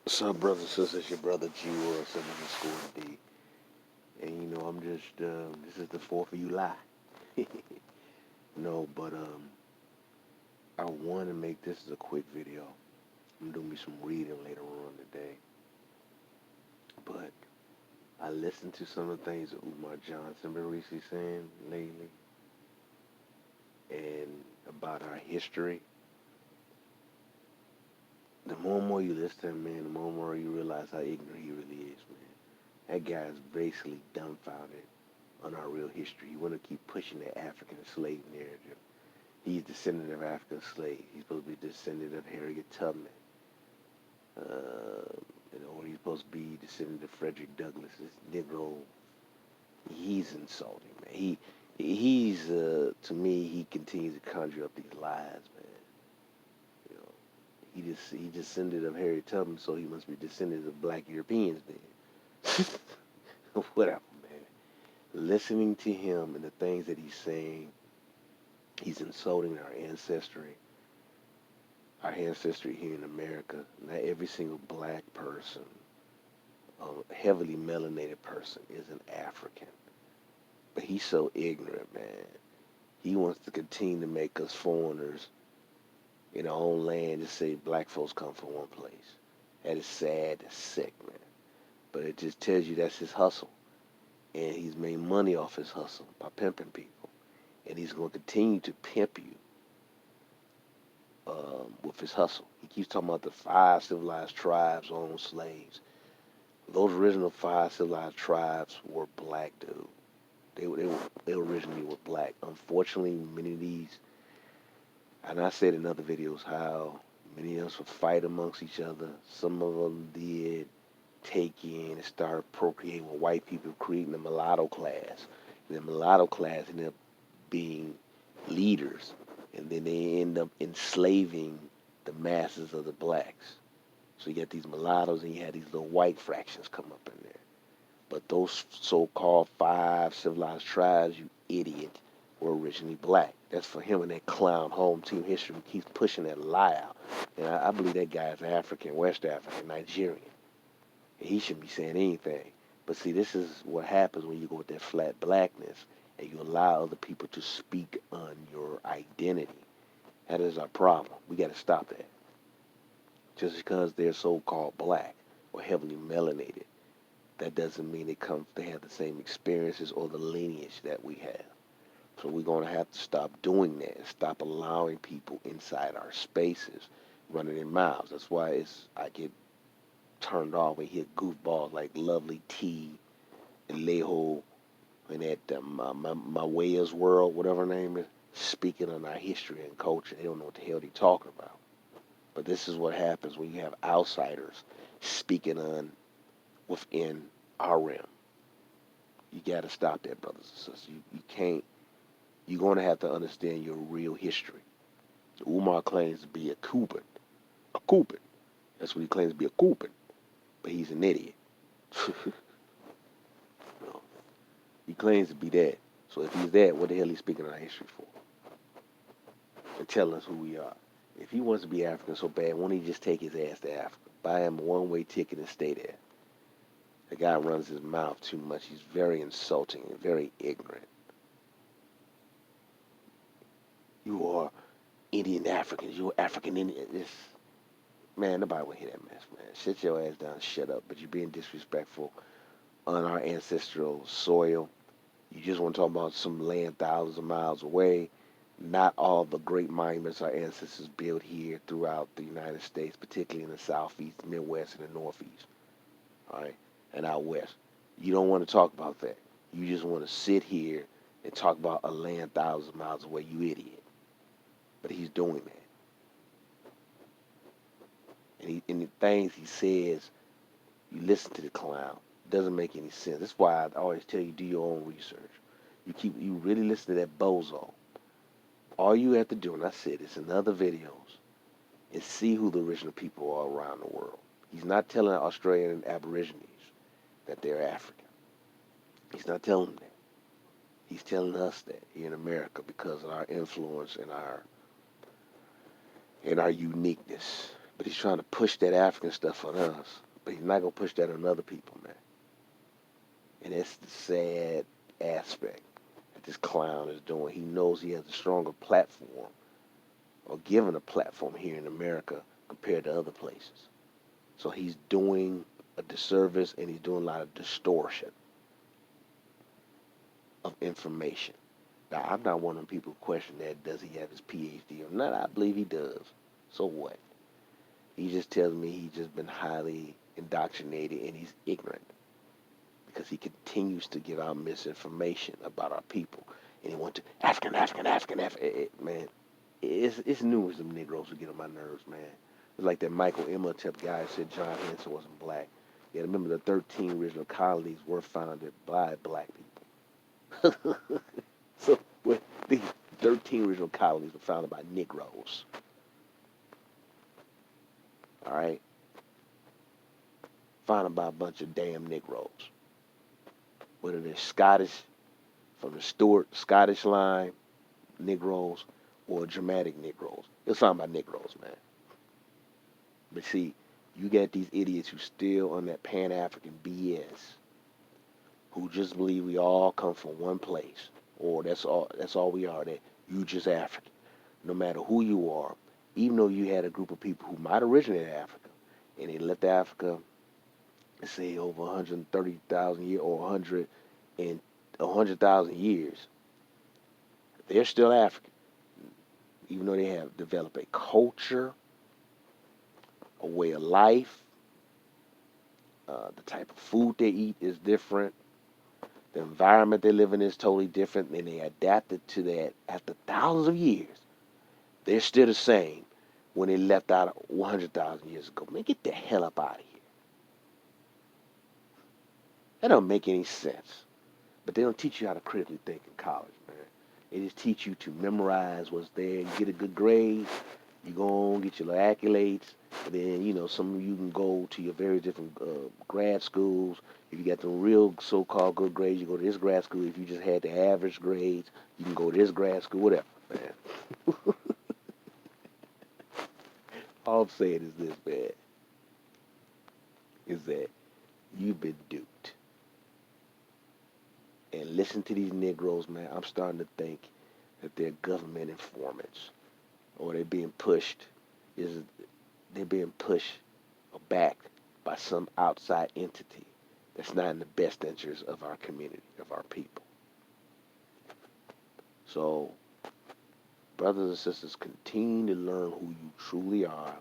What's up, brothers and sisters? It's your brother G World, sitting in the school D. And I'm just, this is the 4th of July. No, but I want to make this as a quick video. I'm doing me some reading later on today. But I listened to some of the things that Umar Johnson been recently saying lately and about our history. The more and more you listen to him, man, the more and more you realize how ignorant he really is, man. That guy is basically dumbfounded on our real history. You want to keep pushing the African slave narrative. He's descendant of African slaves. He's supposed to be descendant of Harriet Tubman. Or he's supposed to be descendant of Frederick Douglass. This Negro, he's insulting, man. He's to me, he continues to conjure up these lies, man. You know, he descended of Harriet Tubman, so he must be descendant of Black Europeans, then. Whatever, man. Listening to him and the things that he's saying, he's insulting our ancestry. Our ancestry here in America. Not every single black person, heavily melanated person, is an African. But he's so ignorant, man. He wants to continue to make us foreigners in our own land to say black folks come from one place. That is sad, that's sick, man. But it just tells you that's his hustle. And he's made money off his hustle by pimping people. And he's going to continue to pimp you with his hustle. He keeps talking about the 5 civilized tribes owned slaves. Those original 5 civilized tribes were black, dude. They originally were black. Unfortunately, many of these, and I said in other videos how many of us would fight amongst each other. Some of them did take in and start procreating with white people, creating the mulatto class. And the mulatto class ended up being leaders, and then they end up enslaving the masses of the blacks. So you got these mulattoes and you had these little white fractions come up in there. But those so-called 5 civilized tribes, you idiot, were originally black. That's for him and that clown home team history who keeps pushing that lie out. And I believe that guy is African, West African, Nigerian. And he shouldn't be saying anything. But see, this is what happens when you go with that flat blackness and you allow other people to speak on your identity. That is our problem. We got to stop that. Just because they're so-called black or heavily melanated, that doesn't mean they have the same experiences or the lineage that we have. So we're going to have to stop doing that and stop allowing people inside our spaces running their mouths. That's why I get turned off when you hear goofballs like Lovely T and Leho and that my Waya's World, whatever her name is, speaking on our history and culture. They don't know what the hell they're talking about. But this is what happens when you have outsiders speaking on within our realm. You got to stop that, brothers and sisters. You can't. You're going to have to understand your real history. Umar claims to be a Cuban. A Cuban. That's what he claims to be, a Cuban. But he's an idiot. No. He claims to be that. So if he's that, what the hell is he speaking our history for? And telling us who we are. If he wants to be African so bad, why don't he just take his ass to Africa? Buy him a one-way ticket and stay there. The guy runs his mouth too much. He's very insulting and very ignorant. You are Indian Africans. You're African Indian. Man, nobody will hear that mess, man. Sit your ass down, shut up. But you're being disrespectful on our ancestral soil. You just want to talk about some land thousands of miles away. Not all the great monuments our ancestors built here throughout the United States, particularly in the southeast, Midwest, and the northeast. All right, and out west. You don't want to talk about that. You just want to sit here and talk about a land thousands of miles away. You idiot. But he's doing that. And the things he says, you listen to the clown. It doesn't make any sense. That's why I always tell you, do your own research. You really listen to that bozo. All you have to do, and I said this in other videos, is see who the original people are around the world. He's not telling Australian Aborigines that they're African. He's not telling them that. He's telling us that here in America because of our influence and our uniqueness. But he's trying to push that African stuff on us. But he's not gonna push that on other people, man. And that's the sad aspect that this clown is doing. He knows he has a stronger platform, or given a platform here in America compared to other places. So he's doing a disservice, and he's doing a lot of distortion of information. Now, I'm not one of them people who question that. Does he have his PhD or not? I believe he does. So what? He just tells me he's just been highly indoctrinated and he's ignorant because he continues to give out misinformation about our people. And he wants to African, African, African, African. Man, it's numerous of Negroes who get on my nerves, man. It's like that Michael Imhotep guy who said John Henson wasn't black. Yeah, remember the 13 original colonies were founded by black people. So well, these 13 original colonies were founded by Negroes. All right, founded by a bunch of damn Negroes. Whether they're Scottish, from the Stuart Scottish line, Negroes, or Germanic Negroes. It was founded by Negroes, man. But see, you got these idiots who still on that Pan African BS, who just believe we all come from one place, or that's all we are. That you just African, no matter who you are. Even though you had a group of people who might originate in Africa, and they left Africa, let's say over 130,000 years or 100,000 years, they're still African, even though they have developed a culture, a way of life. The type of food they eat is different. The environment they live in is totally different, and they adapted to that after thousands of years. They're still the same when they left out 100,000 years ago. Man, get the hell up out of here. That don't make any sense. But they don't teach you how to critically think in college, man. They just teach you to memorize what's there, get a good grade, you go on, get your little accolades, and then, some of you can go to your various different grad schools. If you got the real so-called good grades, you go to this grad school. If you just had the average grades, you can go to this grad school, whatever, man. All I'm saying is this, man, is that you've been duped. And listen to these Negroes, man. I'm starting to think that they're government informants, or is they're being pushed or backed by some outside entity that's not in the best interest of our community, of our people. So, brothers and sisters, continue to learn who you truly are.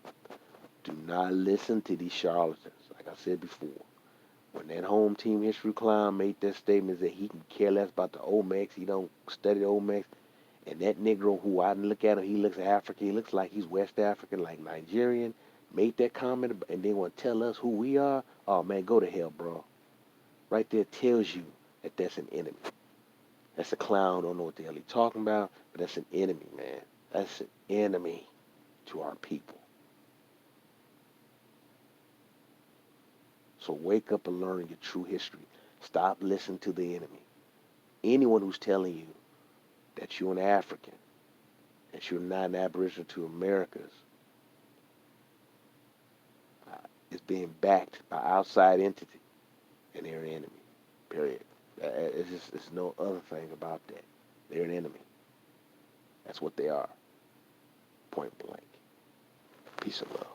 Do not listen to these charlatans. Like I said before, when that home team history clown made that statement that he can care less about the Olmecs, he don't study the Olmecs, and that Negro who I look at him, he looks African, he looks like he's West African, like Nigerian, made that comment, and they want to tell us who we are. Oh man, go to hell, bro. Right there tells you that that's an enemy. That's a clown. Don't know what the hell he's talking about, but that's an enemy, man. That's an enemy to our people. So wake up and learn your true history. Stop listening to the enemy. Anyone who's telling you that you're an African, that you're not an Aboriginal to Americas, is being backed by outside entity, and they're an enemy. Period. It's no other thing about that. They're an enemy. That's what they are. Point blank. Peace and love.